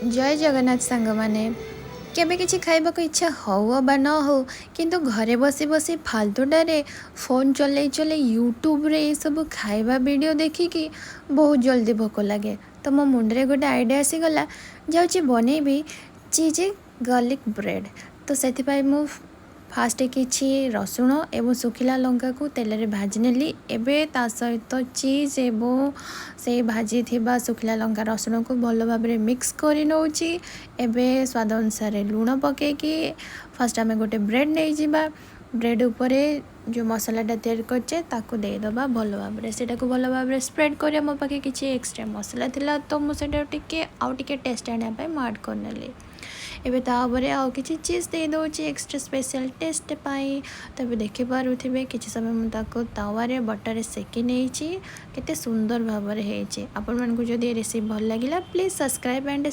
जय जगन्नाथ सांग माने केबे किछि खाइबाको इच्छा हो बा न हो किंतु घरे बसी बसी फालतूटारे फोन चले चले यूट्यूब रे ये सब खाइबा वीडियो देखिकी बहुत जल्दी भोक लगे। तो मो मुंडरे गोटे आइडिया आसीगला जाउची बनैबी चीज गार्लिक ब्रेड। तो से मु फास्ट किछि रसुण एवं सुखिला लंका को तेल रे भाजी नेली। एबे ता सहित चीज एवं से भाजी थिबा सुखिला लंका रसुण को भल भाव में मिक्स कर नौची। एबे स्वाद अनुसार लुण पकेकी फास्ट आम गोटे ब्रेड नहीं जावा। ब्रेड उपरे जो मसलाटा तैयार करचे ताकू देदबा भल भाव में सेटा को भल भाव में स्प्रेड कर मो पाखे किछि एक्स्ट्रा मसला थिला तो मुझे टिके आउ टिके टेस्ट आने ऐड करनेली। एबे तापरे आउ किछि चीज दे दउची एक्स्ट्रा स्पेशल टेस्ट पाई। तबे देखि पारुथिबे किछि समय मु ताको तावारे बटर सेकी नेछि केते सुंदर भाव में हेछि। आपन मन को जदि रेसिपी भल लागिला प्लीज सब्सक्राइब एंड